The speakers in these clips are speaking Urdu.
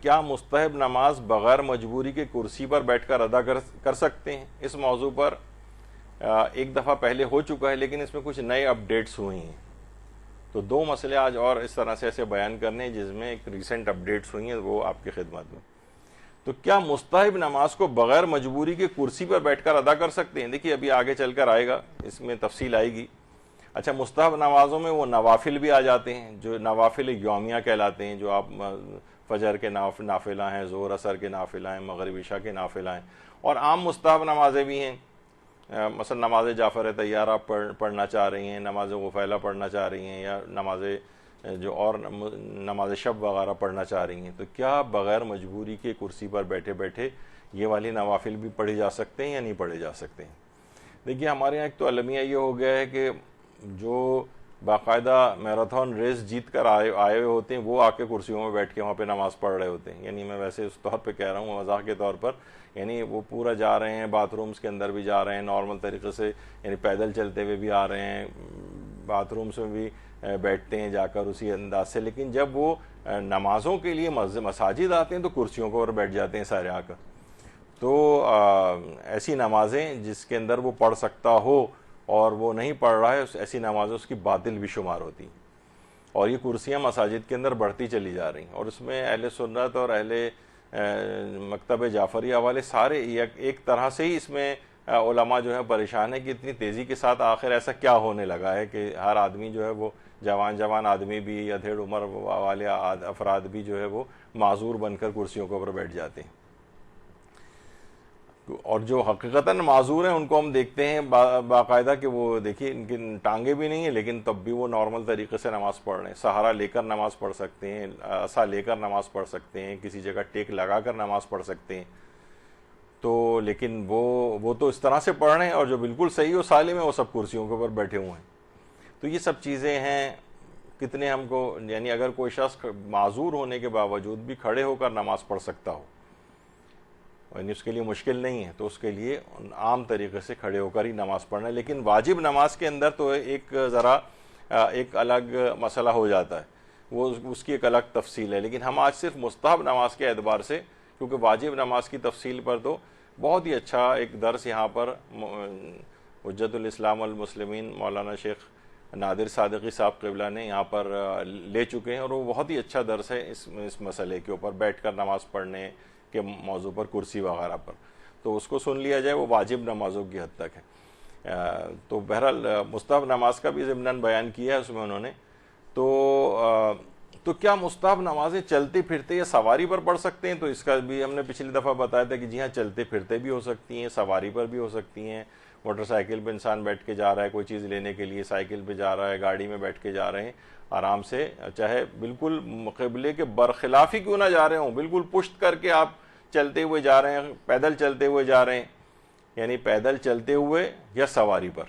کیا مستحب نماز بغیر مجبوری کے کرسی پر بیٹھ کر ادا کر سکتے ہیں؟ اس موضوع پر ایک دفعہ پہلے ہو چکا ہے، لیکن اس میں کچھ نئے اپڈیٹس ہوئی ہیں، تو دو مسئلے آج اور اس طرح سے ایسے بیان کرنے ہیں جس میں ایک ریسنٹ اپڈیٹس ہوئی ہیں، وہ آپ کی خدمت میں۔ تو کیا مستحب نماز کو بغیر مجبوری کے کرسی پر بیٹھ کر ادا کر سکتے ہیں؟ دیکھیے ابھی آگے چل کر آئے گا، اس میں تفصیل آئے گی۔ اچھا، مستحب نمازوں میں وہ نوافل بھی آ جاتے ہیں جو نوافل یومیہ کہلاتے ہیں، جو آپ فجر کے نافلہ ہیں، ظہر عصر کے نافلہ ہیں، مغرب عشاء کے نافلہ ہیں، اور عام مستحب نمازیں بھی ہیں، مثلا نماز جعفر طیارہ پڑھنا چاہ رہی ہیں، نماز غفیلہ پڑھنا چاہ رہی ہیں، یا جو اور نماز شب وغیرہ پڑھنا چاہ رہی ہیں، تو کیا بغیر مجبوری کے کرسی پر بیٹھے بیٹھے یہ والی نوافل بھی پڑھے جا سکتے ہیں یا نہیں پڑھے جا سکتے ہیں؟ دیکھیے ہمارے یہاں ایک تو المیہ یہ ہو گیا ہے کہ جو باقاعدہ میراتھن ریس جیت کر آئے ہوئے ہوتے ہیں وہ آ کے کرسیوں میں بیٹھ کے وہاں پہ نماز پڑھ رہے ہوتے ہیں، یعنی میں ویسے اس طور پہ کہہ رہا ہوں مزاح کے طور پر، یعنی وہ پورا جا رہے ہیں، باتھ رومز کے اندر بھی جا رہے ہیں نارمل طریقے سے، یعنی پیدل چلتے ہوئے بھی آ رہے ہیں، باتھ رومز میں بھی بیٹھتے ہیں جا کر اسی انداز سے، لیکن جب وہ نمازوں کے لیے مساجد آتے ہیں تو کرسیوں کے اوپر بیٹھ جاتے ہیں سارے آ کر۔ تو ایسی نمازیں جس کے اندر وہ پڑھ سکتا ہو اور وہ نہیں پڑھ رہا ہے، ایسی نمازیں اس کی باطل بھی شمار ہوتی ہیں، اور یہ کرسیاں مساجد کے اندر بڑھتی چلی جا رہی ہیں، اور اس میں اہل سنت اور اہل مکتب جعفریہ والے سارے ایک طرح سے ہی اس میں علماء جو ہے پریشان ہے کہ اتنی تیزی کے ساتھ آخر ایسا کیا ہونے لگا ہے کہ ہر آدمی جو ہے وہ جوان آدمی بھی یا ادھیڑ عمر والے افراد بھی جو ہے وہ معذور بن کر کرسیوں کے اوپر بیٹھ جاتے ہیں، اور جو حقیقتاً معذور ہیں ان کو ہم دیکھتے ہیں باقاعدہ کہ وہ دیکھیے ان کی ٹانگیں بھی نہیں ہیں لیکن تب بھی وہ نارمل طریقے سے نماز پڑھ رہے ہیں، سہارا لے کر نماز پڑھ سکتے ہیں، عصا لے کر نماز پڑھ سکتے ہیں، کسی جگہ ٹیک لگا کر نماز پڑھ سکتے ہیں، تو لیکن وہ تو اس طرح سے پڑھ رہے ہیں، اور جو بالکل صحیح و سالم ہے وہ سب کرسیوں کے اوپر بیٹھے ہوئے ہیں۔ تو یہ سب چیزیں ہیں، کتنے ہم کو، یعنی اگر کوئی شخص معذور ہونے کے باوجود بھی کھڑے ہو کر نماز پڑھ سکتا ہو، یعنی اس کے لیے مشکل نہیں ہے، تو اس کے لیے عام طریقے سے کھڑے ہو کر ہی نماز پڑھنا ہے۔ لیکن واجب نماز کے اندر تو ایک الگ مسئلہ ہو جاتا ہے، وہ اس کی ایک الگ تفصیل ہے، لیکن ہم آج صرف مستحب نماز کے اعتبار سے، کیونکہ واجب نماز کی تفصیل پر تو بہت ہی اچھا ایک درس یہاں پر حجت الاسلام والمسلمین مولانا شیخ نادر صادقی صاحب قبلہ نے یہاں پر لے چکے ہیں، اور وہ بہت ہی اچھا درس ہے اس مسئلے کے اوپر، بیٹھ کر نماز پڑھنے کے موضوع پر، کرسی وغیرہ پر، تو اس کو سن لیا جائے، وہ واجب نمازوں کی حد تک ہے۔ تو بہرحال مستحب نماز کا بھی ضمناً بیان کیا ہے اس میں انہوں نے۔ تو کیا مستحب نمازیں چلتے پھرتے یا سواری پر پڑھ سکتے ہیں؟ تو اس کا بھی ہم نے پچھلی دفعہ بتایا تھا کہ جی ہاں، چلتے پھرتے بھی ہو سکتی ہیں، سواری پر بھی ہو سکتی ہیں، موٹر سائیکل پہ انسان بیٹھ کے جا رہا ہے کوئی چیز لینے کے لیے، سائیکل پہ جا رہا ہے، گاڑی میں بیٹھ کے جا رہے ہیں آرام سے، چاہے بالکل قبلے کے برخلاف ہی کیوں نہ جا رہے ہوں، بالکل پشت کر کے آپ چلتے ہوئے جا رہے ہیں، پیدل چلتے ہوئے جا رہے ہیں، یعنی پیدل چلتے ہوئے یا سواری پر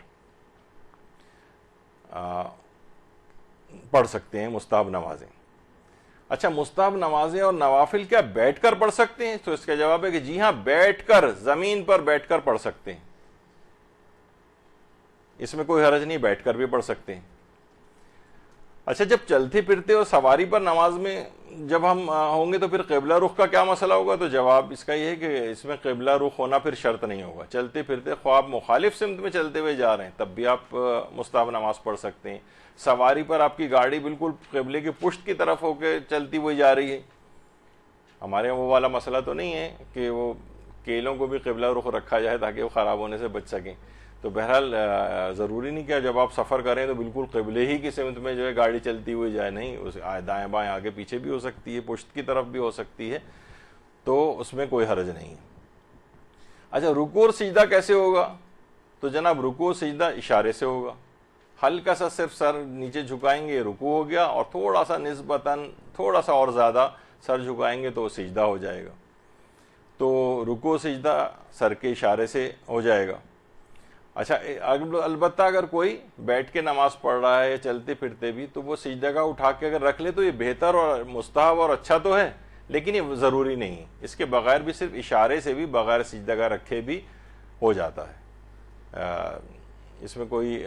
پڑھ سکتے ہیں مستحب نمازیں۔ اچھا، مستحب نمازیں اور نوافل کیا بیٹھ کر پڑھ سکتے ہیں؟ تو اس کا جواب ہے کہ جی ہاں، بیٹھ کر، زمین پر بیٹھ کر پڑھ سکتے ہیں، اس میں کوئی حرج نہیں، بیٹھ کر بھی پڑھ سکتے ہیں۔ اچھا، جب چلتے پھرتے اور سواری پر نماز میں جب ہم ہوں گے تو پھر قبلہ رخ کا کیا مسئلہ ہوگا؟ تو جواب اس کا یہ ہے کہ اس میں قبلہ رخ ہونا پھر شرط نہیں ہوگا، چلتے پھرتے خواہ آپ مخالف سمت میں چلتے ہوئے جا رہے ہیں تب بھی آپ مستحب نماز پڑھ سکتے ہیں، سواری پر آپ کی گاڑی بالکل قبلے کی پشت کی طرف ہو کے چلتی ہوئی جا رہی ہے، ہمارے یہاں وہ والا مسئلہ تو نہیں ہے کہ وہ کیلوں کو بھی قبلہ رخ رکھا جائے تاکہ وہ خراب ہونے سے بچ سکیں، تو بہرحال ضروری نہیں کہ جب آپ سفر کریں تو بالکل قبلے ہی کی سمت میں جو ہے گاڑی چلتی ہوئی جائے، نہیں، اس دائیں بائیں آگے پیچھے بھی ہو سکتی ہے، پشت کی طرف بھی ہو سکتی ہے، تو اس میں کوئی حرج نہیں ہے۔ اچھا، رکوع اور سجدہ کیسے ہوگا؟ تو جناب رکوع سجدہ اشارے سے ہوگا، ہلکا سا صرف سر نیچے جھکائیں گے رکوع ہو گیا، اور تھوڑا سا نسبتاً تھوڑا سا اور زیادہ سر جھکائیں گے تو سجدہ ہو جائے گا، تو رکوع سجدہ سر کے اشارے سے ہو جائے گا۔ اچھا، البتہ اگر کوئی بیٹھ کے نماز پڑھ رہا ہے چلتے پھرتے بھی، تو وہ سجدہ کا اٹھا کے اگر رکھ لے تو یہ بہتر اور مستحب اور اچھا تو ہے، لیکن یہ ضروری نہیں ہے، اس کے بغیر بھی صرف اشارے سے بھی بغیر سجدہ کا رکھے بھی ہو جاتا ہے، اس میں کوئی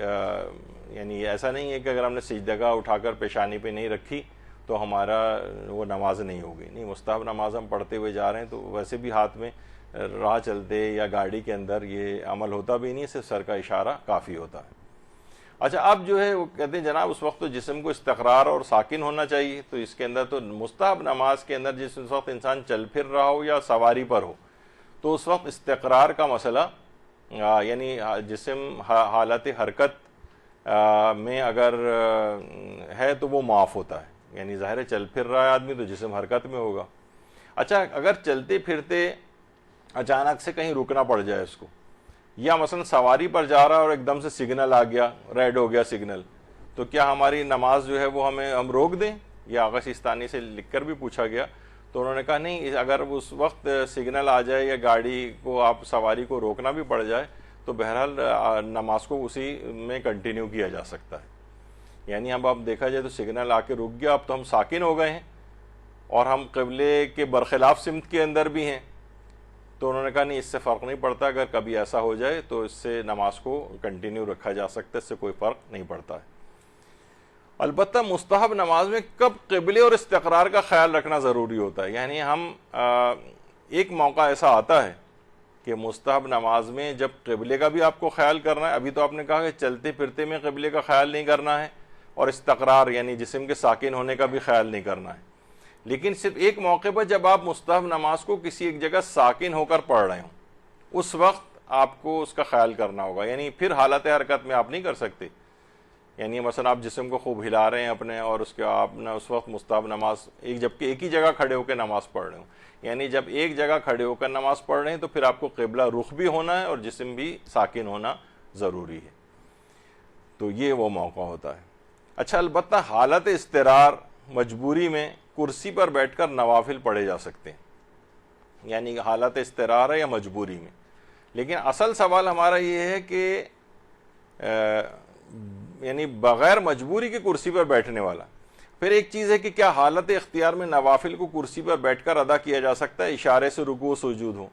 یعنی ایسا نہیں ہے کہ اگر ہم نے سجدہ کا اٹھا کر پیشانی پہ نہیں رکھی تو ہمارا وہ نماز نہیں ہوگی. نہیں, مستحب نماز ہم پڑھتے ہوئے جا رہے ہیں تو ویسے بھی ہاتھ میں راہ چلتے یا گاڑی کے اندر یہ عمل ہوتا بھی نہیں, صرف سر کا اشارہ کافی ہوتا ہے. اچھا, اب جو ہے وہ کہتے ہیں جناب اس وقت تو جسم کو استقرار اور ساکن ہونا چاہیے, تو اس کے اندر تو مستحب نماز کے اندر جس وقت انسان چل پھر رہا ہو یا سواری پر ہو تو اس وقت استقرار کا مسئلہ یعنی جسم حالت حرکت میں اگر ہے تو وہ معاف ہوتا ہے. یعنی ظاہر ہے چل پھر رہا ہے آدمی تو جسم حرکت میں ہوگا. اچھا, اگر چلتے پھرتے اچانک سے کہیں رکنا پڑ جائے اس کو, یا مثلا سواری پر جا رہا اور ایک دم سے سگنل آ گیا, ریڈ ہو گیا سگنل, تو کیا ہماری نماز جو ہے وہ ہم روک دیں؟ یا آغا سیستانی سے لکھ کر بھی پوچھا گیا تو انہوں نے کہا نہیں, اگر اس وقت سگنل آ جائے یا گاڑی کو آپ سواری کو روکنا بھی پڑ جائے تو بہرحال نماز کو اسی میں کنٹینیو کیا جا سکتا ہے. یعنی اب آپ دیکھا جائے تو سگنل آ کے رک گیا, اب تو ہم ساکن ہو گئے ہیں اور ہم قبلے کے برخلاف سمت کے اندر بھی ہیں, تو انہوں نے کہا نہیں, اس سے فرق نہیں پڑتا, اگر کبھی ایسا ہو جائے تو اس سے نماز کو کنٹینیو رکھا جا سکتا ہے, اس سے کوئی فرق نہیں پڑتا ہے. البتہ مستحب نماز میں کب قبلے اور استقرار کا خیال رکھنا ضروری ہوتا ہے. یعنی ہم ایک موقع ایسا آتا ہے کہ مستحب نماز میں جب قبلے کا بھی آپ کو خیال کرنا ہے, ابھی تو آپ نے کہا کہ چلتے پھرتے میں قبلے کا خیال نہیں کرنا ہے, اور استقرار یعنی جسم کے ساکن ہونے کا بھی خیال نہیں کرنا ہے, لیکن صرف ایک موقع پر جب آپ مستحب نماز کو کسی ایک جگہ ساکن ہو کر پڑھ رہے ہوں اس وقت آپ کو اس کا خیال کرنا ہوگا. یعنی پھر حالت حرکت میں آپ نہیں کر سکتے. یعنی مثلا آپ جسم کو خوب ہلا رہے ہیں اپنے, اور اس کے آپ نے اس وقت مستحب نماز جبکہ ایک ہی جگہ کھڑے ہو کے نماز پڑھ رہے ہوں, یعنی جب ایک جگہ کھڑے ہو کر نماز پڑھ رہے ہیں تو پھر آپ کو قبلہ رخ بھی ہونا ہے اور جسم بھی ساکن ہونا ضروری ہے. تو یہ وہ موقع ہوتا ہے. اچھا, البتہ حالت اضطرار مجبوری میں کرسی پر بیٹھ کر نوافل پڑھے جا سکتے ہیں. یعنی حالت اضطرار ہے یا مجبوری میں, لیکن اصل سوال ہمارا یہ ہے کہ یعنی بغیر مجبوری کی کرسی پر بیٹھنے والا. پھر ایک چیز ہے کہ کیا حالت اختیار میں نوافل کو کرسی پر بیٹھ کر ادا کیا جا سکتا ہے اشارے سے رکوع و سجود ہو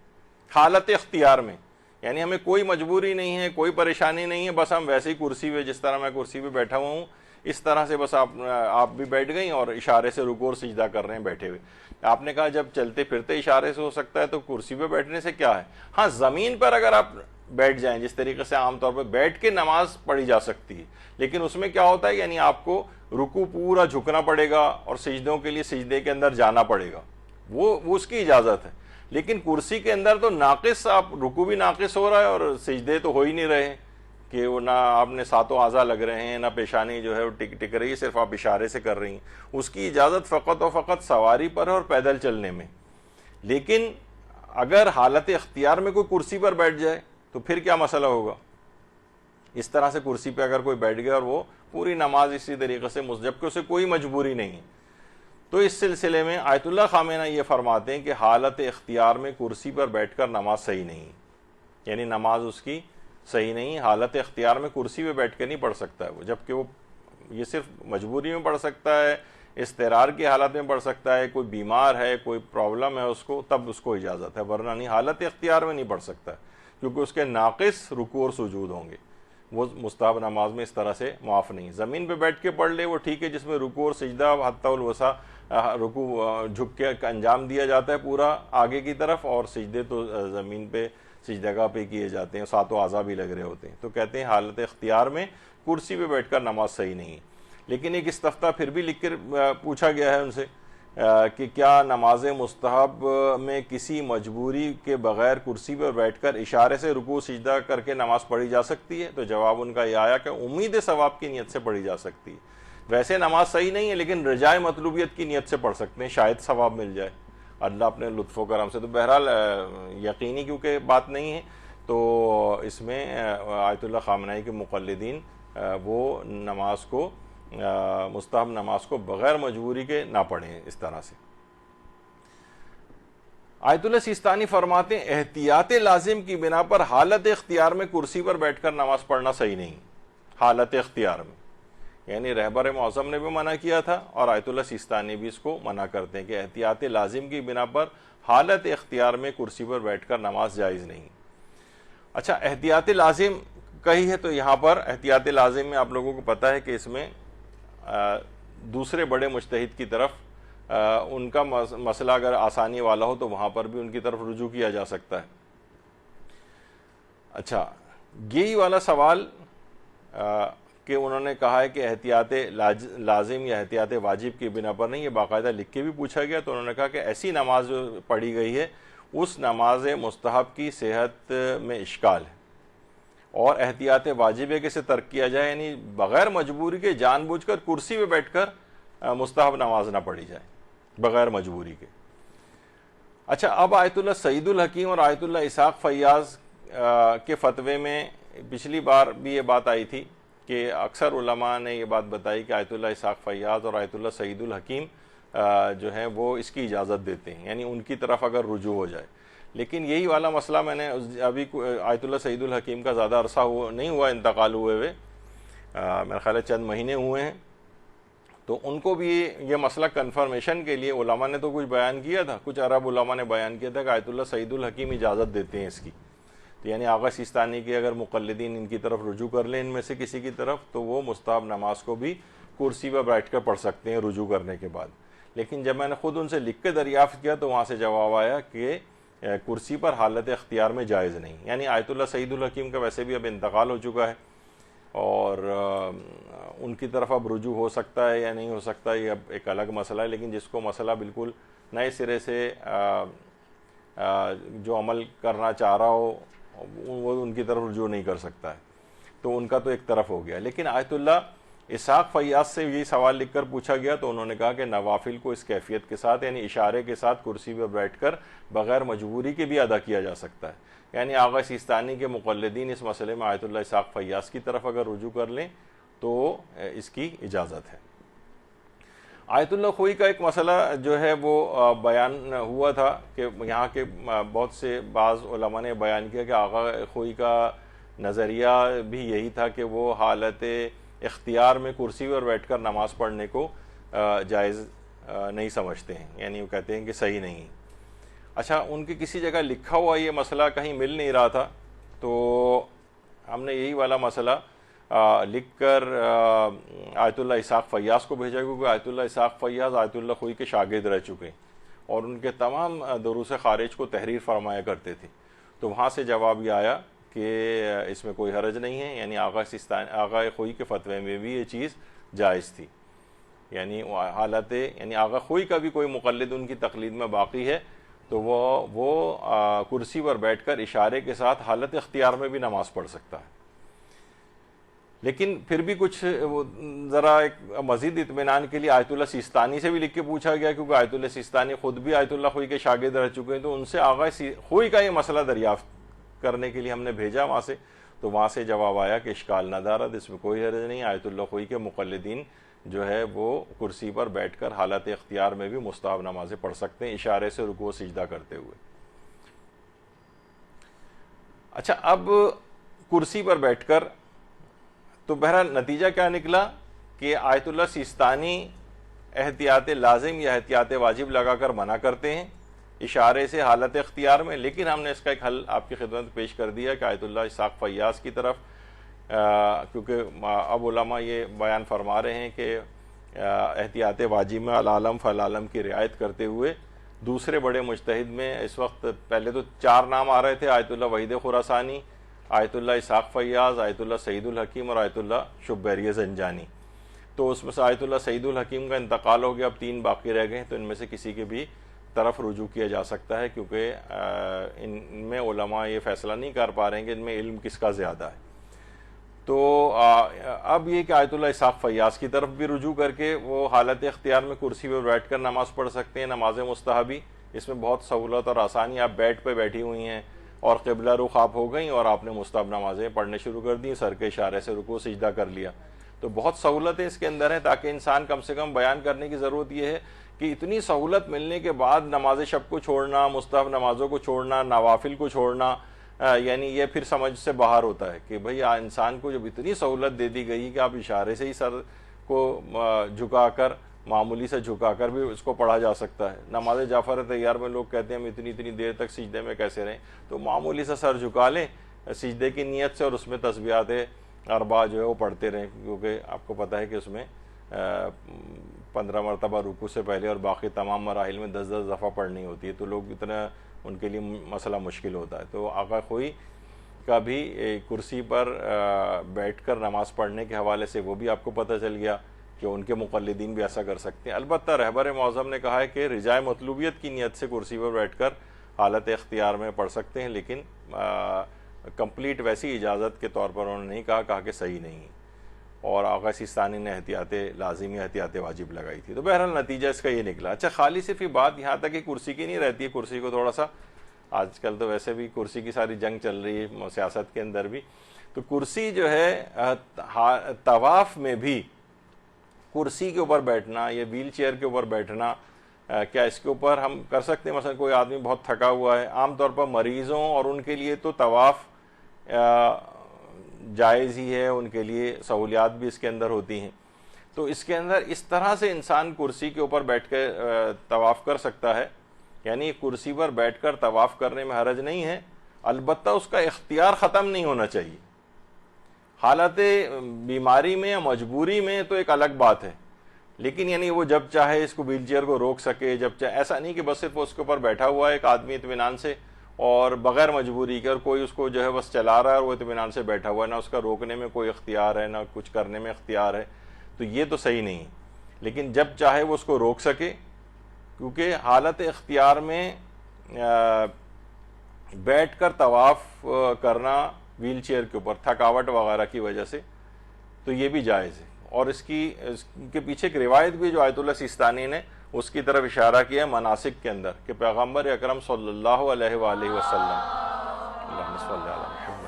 حالت اختیار میں. یعنی ہمیں کوئی مجبوری نہیں ہے, کوئی پریشانی نہیں ہے, بس ہم ویسے ہی کرسی پہ, جس طرح میں کرسی پہ بیٹھا ہوا ہوں اس طرح سے بس آپ بھی بیٹھ گئیں اور اشارے سے رکوع اور سجدہ کر رہے ہیں بیٹھے ہوئے. آپ نے کہا جب چلتے پھرتے اشارے سے ہو سکتا ہے تو کرسی پہ بیٹھنے سے کیا ہے. ہاں, زمین پر اگر آپ بیٹھ جائیں جس طریقے سے عام طور پہ بیٹھ کے نماز پڑھی جا سکتی ہے, لیکن اس میں کیا ہوتا ہے یعنی آپ کو رکوع پورا جھکنا پڑے گا اور سجدوں کے لیے سجدے کے اندر جانا پڑے گا, وہ اس کی اجازت ہے. لیکن کرسی کے اندر تو ناقص, آپ رکوع بھی ناقص ہو رہا ہے اور سجدے تو ہو ہی نہیں رہے کہ وہ نہ آپ نے ساتوں اعضاء لگ رہے ہیں, نہ پیشانی جو ہے وہ ٹک رہی ہے, صرف آپ اشارے سے کر رہی ہیں. اس کی اجازت فقط و فقط سواری پر ہے اور پیدل چلنے میں. لیکن اگر حالت اختیار میں کوئی کرسی پر بیٹھ جائے تو پھر کیا مسئلہ ہوگا. اس طرح سے کرسی پہ اگر کوئی بیٹھ گیا اور وہ پوری نماز اسی طریقے سے جبکہ اسے کوئی مجبوری نہیں ہے, تو اس سلسلے میں آیت اللہ خامنہ یہ فرماتے ہیں کہ حالت اختیار میں کرسی پر بیٹھ کر نماز صحیح نہیں, یعنی نماز اس کی صحیح نہیں. حالت اختیار میں کرسی پہ بیٹھ کے نہیں پڑھ سکتا ہے وہ, جبکہ وہ یہ صرف مجبوری میں پڑھ سکتا ہے, اضطرار کی حالت میں پڑھ سکتا ہے, کوئی بیمار ہے, کوئی پرابلم ہے اس کو, تب اس کو اجازت ہے, ورنہ نہیں حالت اختیار میں نہیں پڑھ سکتا کیونکہ اس کے ناقص رکوع اور سجود ہوں گے. وہ مستحب نماز میں اس طرح سے معاف نہیں. زمین پہ بیٹھ کے پڑھ لے وہ ٹھیک ہے, جس میں رکوع اور سجدہ حتی الوسع, رکوع جھک کے انجام دیا جاتا ہے پورا آگے کی طرف, اور سجدے تو زمین پہ سجدگاہ پہ کیے جاتے ہیں, ساتوں اعضاء بھی لگ رہے ہوتے ہیں. تو کہتے ہیں حالت اختیار میں کرسی پہ بیٹھ کر نماز صحیح نہیں ہے. لیکن ایک استفتاء پھر بھی لکھ کر پوچھا گیا ہے ان سے کہ کیا نماز مستحب میں کسی مجبوری کے بغیر کرسی پر بیٹھ کر اشارے سے رکوع سجدہ کر کے نماز پڑھی جا سکتی ہے. تو جواب ان کا یہ آیا کہ امید ثواب کی نیت سے پڑھی جا سکتی ہے. ویسے نماز صحیح نہیں ہے لیکن رجائے مطلوبیت کی نیت سے پڑھ سکتے ہیں, شاید ثواب مل جائے اللہ اپنے لطف و کرم سے. تو بہرحال یقینی کیونکہ بات نہیں ہے تو اس میں آیت اللہ خامنہ کے مقلدین وہ نماز کو مستحب نماز کو بغیر مجبوری کے نہ پڑھیں اس طرح سے. آیت اللہ سیستانی فرماتے ہیں احتیاط لازم کی بنا پر حالت اختیار میں کرسی پر بیٹھ کر نماز پڑھنا صحیح نہیں. حالت اختیار میں یعنی رہبر معظم نے بھی منع کیا تھا اور آیت اللہ سیستانی بھی اس کو منع کرتے ہیں کہ احتیاط لازم کی بنا پر حالت اختیار میں کرسی پر بیٹھ کر نماز جائز نہیں. اچھا, احتیاط لازم کہی ہے تو یہاں پر احتیاط لازم میں آپ لوگوں کو پتہ ہے کہ اس میں دوسرے بڑے مجتہد کی طرف ان کا مسئلہ اگر آسانی والا ہو تو وہاں پر بھی ان کی طرف رجوع کیا جا سکتا ہے۔ اچھا، یہی والا سوال کہ انہوں نے کہا ہے کہ احتیاط لازم یا احتیاط واجب کی بنا پر نہیں، یہ باقاعدہ لکھ کے بھی پوچھا گیا، تو انہوں نے کہا کہ ایسی نماز جو پڑھی گئی ہے اس نماز مستحب کی صحت میں اشکال ہے، اور احتیاط واجب ہے کہ اسے ترک کیا جائے، یعنی بغیر مجبوری کے جان بوجھ کر کرسی پہ بیٹھ کر مستحب نماز نہ پڑھی جائے بغیر مجبوری کے۔ اچھا، اب آیت اللہ سعید الحکیم اور آیت اللہ اسحاق فیاض کے فتوے میں پچھلی بار بھی یہ بات آئی تھی کہ اکثر علماء نے یہ بات بتائی کہ آیت اللہ اسحاق فیاض اور آیت اللہ سعید الحکیم جو ہیں وہ اس کی اجازت دیتے ہیں، یعنی ان کی طرف اگر رجوع ہو جائے۔ لیکن یہی والا مسئلہ میں نے ابھی آیت اللہ سعید الحکیم کا زیادہ عرصہ نہیں ہوا انتقال ہوئے ہوئے، میرا خیال ہے چند مہینے ہوئے ہیں، تو ان کو بھی یہ مسئلہ کنفرمیشن کے لیے علماء نے تو کچھ بیان کیا تھا، کچھ عرب علماء نے بیان کیا تھا کہ آیت اللہ سعید الحکیم اجازت دیتے ہیں اس کی، تو یعنی آغا سیستانی کے اگر مقلدین ان کی طرف رجوع کر لیں ان میں سے کسی کی طرف، تو وہ مستحب نماز کو بھی کرسی پر بیٹھ کر پڑھ سکتے ہیں رجوع کرنے کے بعد۔ لیکن جب میں نے خود ان سے لکھ کے دریافت کیا تو وہاں سے جواب آیا کہ کرسی پر حالت اختیار میں جائز نہیں، یعنی آیت اللہ سعید الحکیم کا ویسے بھی اب انتقال ہو چکا ہے، اور ان کی طرف اب رجوع ہو سکتا ہے یا نہیں ہو سکتا یہ اب ایک الگ مسئلہ ہے، لیکن جس کو مسئلہ بالکل نئے سرے سے جو عمل کرنا چاہ رہا ہو وہ ان کی طرف رجوع نہیں کر سکتا ہے، تو ان کا تو ایک طرف ہو گیا۔ لیکن آیت اللہ اسحاق فیاض سے یہ سوال لکھ کر پوچھا گیا تو انہوں نے کہا کہ نوافل کو اس کیفیت کے ساتھ، یعنی اشارے کے ساتھ کرسی پر بیٹھ کر بغیر مجبوری کے بھی ادا کیا جا سکتا ہے، یعنی آغا سیستانی کے مقلدین اس مسئلے میں آیت اللہ اسحاق فیاض کی طرف اگر رجوع کر لیں تو اس کی اجازت ہے۔ آیت اللہ خوئی کا ایک مسئلہ جو ہے وہ بیان ہوا تھا کہ یہاں کے بہت سے بعض علماء نے بیان کیا کہ آغا خوئی کا نظریہ بھی یہی تھا کہ وہ حالت اختیار میں کرسی پر بیٹھ کر نماز پڑھنے کو جائز نہیں سمجھتے ہیں، یعنی وہ کہتے ہیں کہ صحیح نہیں۔ اچھا، ان کی کسی جگہ لکھا ہوا یہ مسئلہ کہیں مل نہیں رہا تھا، تو ہم نے یہی والا مسئلہ لکھ کر آیت اللہ اسحاق فیاض کو بھیجا، کیونکہ آیت اللہ اسحاق فیاض آیت اللہ خوئی کے شاگرد رہ چکے اور ان کے تمام دروس خارج کو تحریر فرمایا کرتے تھے، تو وہاں سے جواب یہ آیا کہ اس میں کوئی حرج نہیں ہے، یعنی آغا خوئی کے فتوے میں بھی یہ چیز جائز تھی، یعنی حالت یعنی آغا خوئی کا بھی کوئی مقلد ان کی تقلید میں باقی ہے تو وہ کرسی پر بیٹھ کر اشارے کے ساتھ حالت اختیار میں بھی نماز پڑھ سکتا ہے۔ لیکن پھر بھی کچھ ذرا ایک مزید اطمینان کے لیے آیت اللہ سیستانی سے بھی لکھ کے پوچھا گیا، کیونکہ آیت اللہ سیستانی خود بھی آیت اللہ خوئی کے شاگرد رہ چکے ہیں، تو ان سے آغا خوئی کا یہ مسئلہ دریافت کرنے کے لیے ہم نے بھیجا وہاں سے، تو وہاں سے جواب آیا کہ اشکال نہ دارد، اس میں کوئی حرج نہیں، آیت اللہ خوئی کے مقلدین جو ہے وہ کرسی پر بیٹھ کر حالت اختیار میں بھی مستحب نمازیں پڑھ سکتے ہیں اشارے سے رکوع و سجدہ کرتے ہوئے۔ اچھا، اب کرسی پر بیٹھ کر تو بہرحال نتیجہ کیا نکلا کہ آیت اللہ سیستانی احتیاط لازم یا احتیاط واجب لگا کر منع کرتے ہیں اشارے سے حالت اختیار میں، لیکن ہم نے اس کا ایک حل آپ کی خدمت پیش کر دیا کہ آیت اللہ اسحاق فیاض کی طرف، کیونکہ اب علماء یہ بیان فرما رہے ہیں کہ احتیاط واجب میں العالم فالعالم کی رعایت کرتے ہوئے دوسرے بڑے مجتہد میں اس وقت پہلے تو 4 نام آ رہے تھے، آیت اللہ وحید خراسانی، آیت اللہ اسحاق فیاض، آیت اللہ سعید الحکیم اور آیت اللہ شبیری زنجانی، تو اس میں سے آیت اللہ سعید الحکیم کا انتقال ہو گیا، اب 3 باقی رہ گئے، تو ان میں سے کسی کے بھی طرف رجوع کیا جا سکتا ہے، کیونکہ ان میں علماء یہ فیصلہ نہیں کر پا رہے ہیں کہ ان میں علم کس کا زیادہ ہے۔ تو اب یہ کہ آیت اللہ اسحاق فیاض کی طرف بھی رجوع کر کے وہ حالت اختیار میں کرسی پہ بیٹھ کر نماز پڑھ سکتے ہیں، نماز مستحبی، اس میں بہت سہولت اور آسانی، آپ بیڈ پہ بیٹھی ہوئی ہیں اور قبلہ رخ آپ ہو گئیں اور آپ نے مستحب نمازیں پڑھنے شروع کر دیں، سر کے اشارے سے رکوع سجدہ کر لیا، تو بہت سہولتیں اس کے اندر ہیں، تاکہ انسان کم سے کم بیان کرنے کی ضرورت یہ ہے کہ اتنی سہولت ملنے کے بعد نماز شب کو چھوڑنا، مستحب نمازوں کو چھوڑنا، نوافل کو چھوڑنا، یعنی یہ پھر سمجھ سے باہر ہوتا ہے کہ بھئی انسان کو جب اتنی سہولت دے دی گئی کہ آپ اشارے سے ہی سر کو جھکا کر، معمولی سے جھکا کر بھی اس کو پڑھا جا سکتا ہے۔ نماز جعفر طیار میں لوگ کہتے ہیں ہم اتنی دیر تک سجدے میں کیسے رہیں، تو معمولی سے سر جھکا لیں سجدے کی نیت سے اور اس میں تسبیحات اربع جو ہے وہ پڑھتے رہیں، کیونکہ آپ کو پتہ ہے کہ اس میں 15 مرتبہ رکوع سے پہلے اور باقی تمام مراحل میں 10 دفعہ پڑھنی ہوتی ہے، تو لوگ اتنا ان کے لیے مسئلہ مشکل ہوتا ہے۔ تو آقا خوئی کا بھی کرسی پر بیٹھ کر نماز پڑھنے کے حوالے سے وہ بھی آپ کو پتہ چل گیا کہ ان کے مقلدین بھی ایسا کر سکتے ہیں۔ البتہ رہبر معظم نے کہا ہے کہ رجاء مطلوبیت کی نیت سے کرسی پر بیٹھ کر حالت اختیار میں پڑھ سکتے ہیں، لیکن کمپلیٹ ویسی اجازت کے طور پر انہوں نے نہیں کہا کہ صحیح نہیں ہے، اور آقا سیستانی نے احتیاط لازمی احتیاط واجب لگائی تھی۔ تو بہرحال نتیجہ اس کا یہ نکلا۔ اچھا، خالی صرف یہ بات یہاں تک کہ کرسی کی نہیں رہتی ہے، کرسی کو تھوڑا سا آج کل تو ویسے بھی کرسی کی ساری جنگ چل رہی ہے سیاست کے اندر بھی، تو کرسی جو ہے طواف میں بھی کرسی کے اوپر بیٹھنا یا ویل چیئر کے اوپر بیٹھنا، کیا اس کے اوپر ہم کر سکتے ہیں؟ مثلا کوئی آدمی بہت تھکا ہوا ہے، عام طور پر مریضوں اور ان کے لیے تو طواف جائز ہی ہے، ان کے لیے سہولیات بھی اس کے اندر ہوتی ہیں، تو اس کے اندر اس طرح سے انسان کرسی کے اوپر بیٹھ کے طواف کر سکتا ہے، یعنی کرسی پر بیٹھ کر طواف کرنے میں حرج نہیں ہے، البتہ اس کا اختیار ختم نہیں ہونا چاہیے۔ حالت بیماری میں یا مجبوری میں تو ایک الگ بات ہے، لیکن یعنی وہ جب چاہے اس کو ویل چیئر کو روک سکے، جب چاہے، ایسا نہیں کہ بس صرف اس کے اوپر بیٹھا ہوا ہے ایک آدمی اطمینان سے اور بغیر مجبوری کے، اور کوئی اس کو جو ہے بس چلا رہا ہے اور وہ اطمینان سے بیٹھا ہوا ہے، نہ اس کا روکنے میں کوئی اختیار ہے نہ کچھ کرنے میں اختیار ہے، تو یہ تو صحیح نہیں۔ لیکن جب چاہے وہ اس کو روک سکے، کیونکہ حالت اختیار میں بیٹھ کر طواف کرنا ویل چیئر کے اوپر تھکاوٹ وغیرہ کی وجہ سے تو یہ بھی جائز ہے، اور اس کے پیچھے ایک روایت بھی جو آیت اللہ سیستانی نے اس کی طرف اشارہ کیا ہے مناسک کے اندر، کہ پیغمبر اکرم صلی اللہ علیہ وآلہ وسلم اللہم صلی علی محمد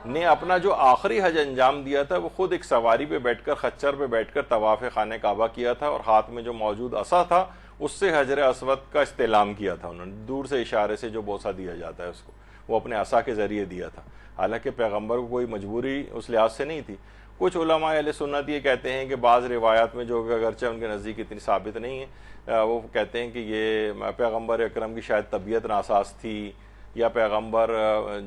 نے اپنا جو آخری حج انجام دیا تھا وہ خود ایک سواری پہ بیٹھ کر، خچر پہ بیٹھ کر طواف خانہ کعبہ کیا تھا، اور ہاتھ میں جو موجود عصا تھا اس سے حجر اسود کا استعلام کیا تھا انہوں نے، دور سے اشارے سے جو بوسہ دیا جاتا ہے اس کو وہ اپنے عصا کے ذریعے دیا تھا، حالانکہ پیغمبر کو کوئی مجبوری اس لحاظ سے نہیں تھی۔ کچھ علماء اہل سنت یہ کہتے ہیں کہ بعض روایات میں جو اگرچہ ان کے نزدیک اتنی ثابت نہیں ہے، وہ کہتے ہیں کہ یہ پیغمبر اکرم کی شاید طبیعت ناساز تھی، یا پیغمبر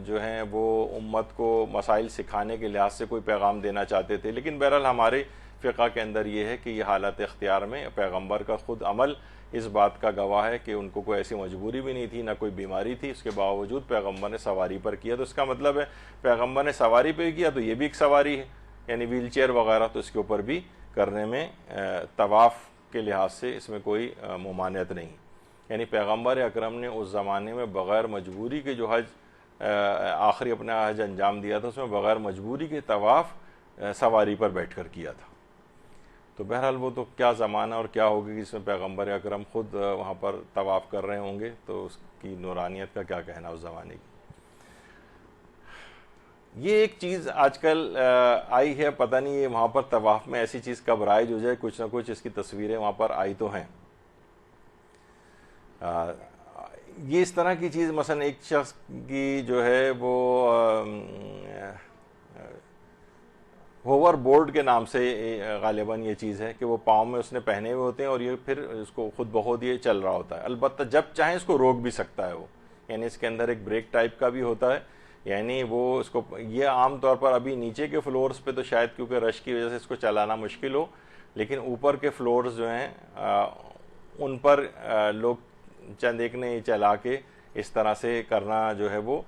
جو ہیں وہ امت کو مسائل سکھانے کے لحاظ سے کوئی پیغام دینا چاہتے تھے، لیکن بہرحال ہمارے فقہ کے اندر یہ ہے کہ یہ حالت اختیار میں پیغمبر کا خود عمل اس بات کا گواہ ہے کہ ان کو کوئی ایسی مجبوری بھی نہیں تھی، نہ کوئی بیماری تھی، اس کے باوجود پیغمبر نے سواری پر کیا، تو اس کا مطلب ہے پیغمبر نے سواری پہ کیا تو یہ بھی ایک سواری ہے، یعنی ویل چیئر وغیرہ تو اس کے اوپر بھی کرنے میں طواف کے لحاظ سے اس میں کوئی ممانعت نہیں، یعنی پیغمبر اکرم نے اس زمانے میں بغیر مجبوری کے جو حج آخری اپنا حج انجام دیا تھا اس میں بغیر مجبوری کے طواف سواری پر بیٹھ کر کیا تھا۔ تو بہرحال وہ تو کیا زمانہ اور کیا ہوگی جس میں پیغمبر اکرم خود وہاں پر طواف کر رہے ہوں گے، تو اس کی نورانیت کا کیا کہنا اس زمانے کی۔ یہ ایک چیز آج کل آئی ہے، پتہ نہیں یہ وہاں پر طواف میں ایسی چیز کب رائج ہو جائے، کچھ نہ کچھ اس کی تصویریں وہاں پر آئی تو ہیں۔ یہ اس طرح کی چیز مثلا ایک شخص کی جو ہے وہ ہوور بورڈ کے نام سے غالباً یہ چیز ہے کہ وہ پاؤں میں اس نے پہنے ہوئے ہوتے ہیں اور یہ پھر اس کو خود بخود یہ چل رہا ہوتا ہے، البتہ جب چاہیں اس کو روک بھی سکتا ہے وہ، یعنی اس کے اندر ایک بریک ٹائپ کا بھی ہوتا ہے، یعنی وہ اس کو، یہ عام طور پر ابھی نیچے کے فلورز پہ تو شاید کیونکہ رش کی وجہ سے اس کو چلانا مشکل ہو، لیکن اوپر کے فلورز جو ہیں ان پر لوگ چند ایک نے چلا کے اس طرح سے کرنا جو ہے وہ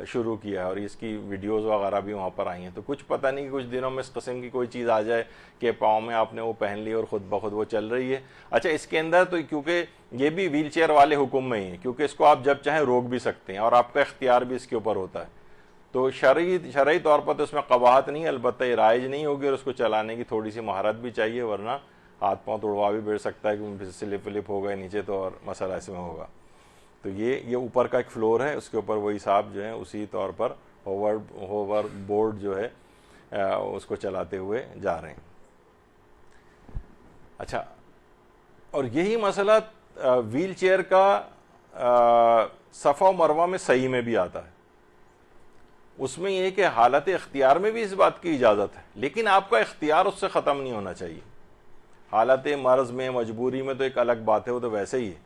شروع کیا ہے، اور اس کی ویڈیوز وغیرہ بھی وہاں پر آئی ہیں۔ تو کچھ پتہ نہیں کہ کچھ دنوں میں اس قسم کی کوئی چیز آ جائے کہ پاؤں میں آپ نے وہ پہن لی اور خود بخود وہ چل رہی ہے۔ اچھا، اس کے اندر تو کیونکہ یہ بھی ویل چیئر والے حکم میں ہی ہے، کیونکہ اس کو آپ جب چاہیں روک بھی سکتے ہیں اور آپ کا اختیار بھی اس کے اوپر ہوتا ہے، تو شرعی طور پر تو اس میں قباحت نہیں، البتہ یہ رائج نہیں ہوگی، اور اس کو چلانے کی تھوڑی سی مہارت بھی چاہیے، ورنہ ہاتھ پاؤں توڑوا بھی بیٹھ سکتا ہے کہ سلپ ولپ ہو گئے نیچے تو اور مسئلہ اس میں ہوگا۔ تو یہ اوپر کا ایک فلور ہے، اس کے اوپر وہی صاحب جو ہیں اسی طور پر ہوور بورڈ جو ہے اس کو چلاتے ہوئے جا رہے ہیں۔ اچھا، اور یہی مسئلہ ویل چیئر کا صفا و مروہ میں صحیح میں بھی آتا ہے، اس میں یہ کہ حالت اختیار میں بھی اس بات کی اجازت ہے، لیکن آپ کا اختیار اس سے ختم نہیں ہونا چاہیے۔ حالت مرض میں، مجبوری میں تو ایک الگ بات ہے، وہ تو ویسے ہی ہے،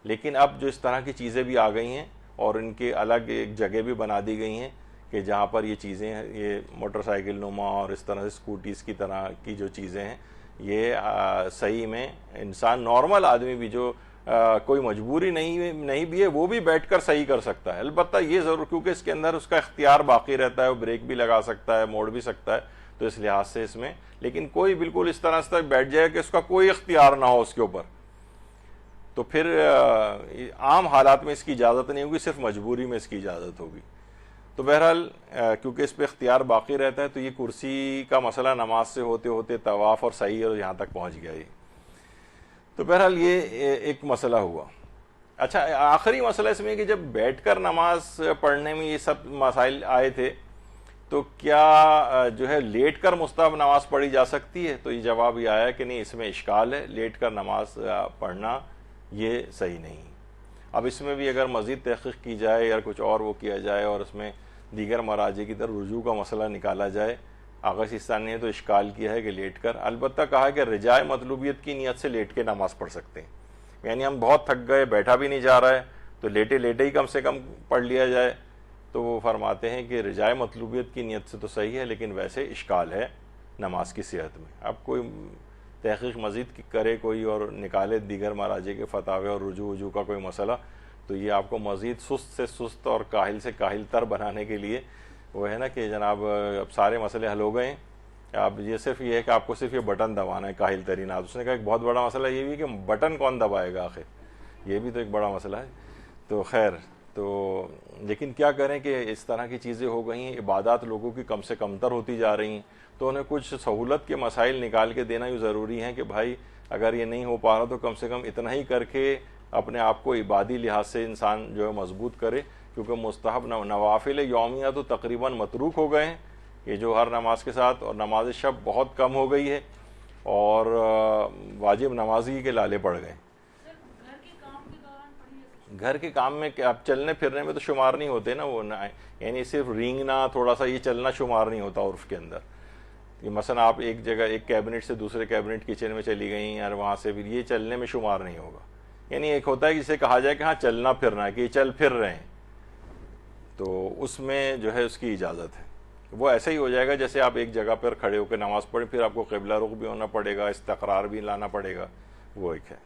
لیکن اب جو اس طرح کی چیزیں بھی آ گئی ہیں اور ان کے الگ ایک جگہ بھی بنا دی گئی ہیں کہ جہاں پر یہ چیزیں یہ موٹر سائیکل نما اور اس طرح سے اسکوٹیز کی طرح کی جو چیزیں ہیں یہ صحیح میں انسان نارمل آدمی بھی جو کوئی مجبوری نہیں بھی ہے وہ بھی بیٹھ کر صحیح کر سکتا ہے. البتہ یہ ضرور کیونکہ اس کے اندر اس کا اختیار باقی رہتا ہے, وہ بریک بھی لگا سکتا ہے, موڑ بھی سکتا ہے, تو اس لحاظ سے اس میں لیکن کوئی بالکل اس طرح سے بیٹھ جائے کہ اس کا کوئی اختیار نہ ہو اس کے اوپر, تو پھر عام حالات میں اس کی اجازت نہیں ہوگی, صرف مجبوری میں اس کی اجازت ہوگی. تو بہرحال کیونکہ اس پہ اختیار باقی رہتا ہے تو یہ کرسی کا مسئلہ نماز سے ہوتے ہوتے طواف اور سعی اور یہاں تک پہنچ گیا. تو بہرحال یہ ایک مسئلہ ہوا. اچھا, آخری مسئلہ اس میں کہ جب بیٹھ کر نماز پڑھنے میں یہ سب مسائل آئے تھے تو کیا جو ہے لیٹ کر مستحب نماز پڑھی جا سکتی ہے؟ تو یہ جواب یہ آیا کہ نہیں, اس میں اشکال ہے, لیٹ کر نماز پڑھنا یہ صحیح نہیں. اب اس میں بھی اگر مزید تحقیق کی جائے یا کچھ اور وہ کیا جائے اور اس میں دیگر مراجع کی طرف رجوع کا مسئلہ نکالا جائے, آغا سیستانی نے تو اشکال کیا ہے کہ لیٹ کر, البتہ کہا کہ رجاء مطلوبیت کی نیت سے لیٹ کے نماز پڑھ سکتے ہیں. یعنی ہم بہت تھک گئے, بیٹھا بھی نہیں جا رہا ہے, تو لیٹے لیٹے ہی کم سے کم پڑھ لیا جائے. تو وہ فرماتے ہیں کہ رجاء مطلوبیت کی نیت سے تو صحیح ہے, لیکن ویسے اشکال ہے نماز کی صحت میں. اب کوئی تحقیق مزید کرے کوئی اور نکالے دیگر مراجع کے فتاوے اور رجوع کا کوئی مسئلہ, تو یہ آپ کو مزید سست سے سست اور کاہل سے کاہل تر بنانے کے لیے وہ ہے نا کہ جناب اب سارے مسئلے حل ہو گئے ہیں, اب یہ صرف یہ ہے کہ آپ کو صرف یہ بٹن دبانا ہے کاہل ترین. آپ اس نے کہا ایک بہت بڑا مسئلہ یہ بھی کہ بٹن کون دبائے گا آخر, یہ بھی تو ایک بڑا مسئلہ ہے. تو خیر, تو لیکن کیا کریں کہ اس طرح کی چیزیں ہو گئی ہیں, عبادات لوگوں کی کم سے کم تر ہوتی جا رہی ہیں, تو انہیں کچھ سہولت کے مسائل نکال کے دینا بھی ضروری ہے کہ بھائی اگر یہ نہیں ہو پا رہا تو کم سے کم اتنا ہی کر کے اپنے آپ کو عبادی لحاظ سے انسان جو ہے مضبوط کرے. کیونکہ مستحب نوافل یومیہ تو تقریباً متروک ہو گئے ہیں, یہ جو ہر نماز کے ساتھ, اور نماز شب بہت کم ہو گئی ہے, اور واجب نمازی کے لالے پڑ گئے. گھر کے کام میں اب چلنے پھرنے میں تو شمار نہیں ہوتے نا وہ, یعنی صرف رینگنا تھوڑا سا یہ چلنا شمار نہیں ہوتا عرف کے اندر. مثلا آپ ایک جگہ ایک کیبنٹ سے دوسرے کیبنٹ کچن میں چلی گئیں اور وہاں سے بھی, یہ چلنے میں شمار نہیں ہوگا. یعنی ایک ہوتا ہے جسے کہا جائے کہ ہاں چلنا پھرنا ہے, کہ یہ چل پھر رہے ہیں, تو اس میں جو ہے اس کی اجازت ہے. وہ ایسا ہی ہو جائے گا جیسے آپ ایک جگہ پر کھڑے ہو کے نماز پڑھیں, پھر آپ کو قبلہ رخ بھی ہونا پڑے گا, استقرار بھی لانا پڑے گا, وہ ایک ہے.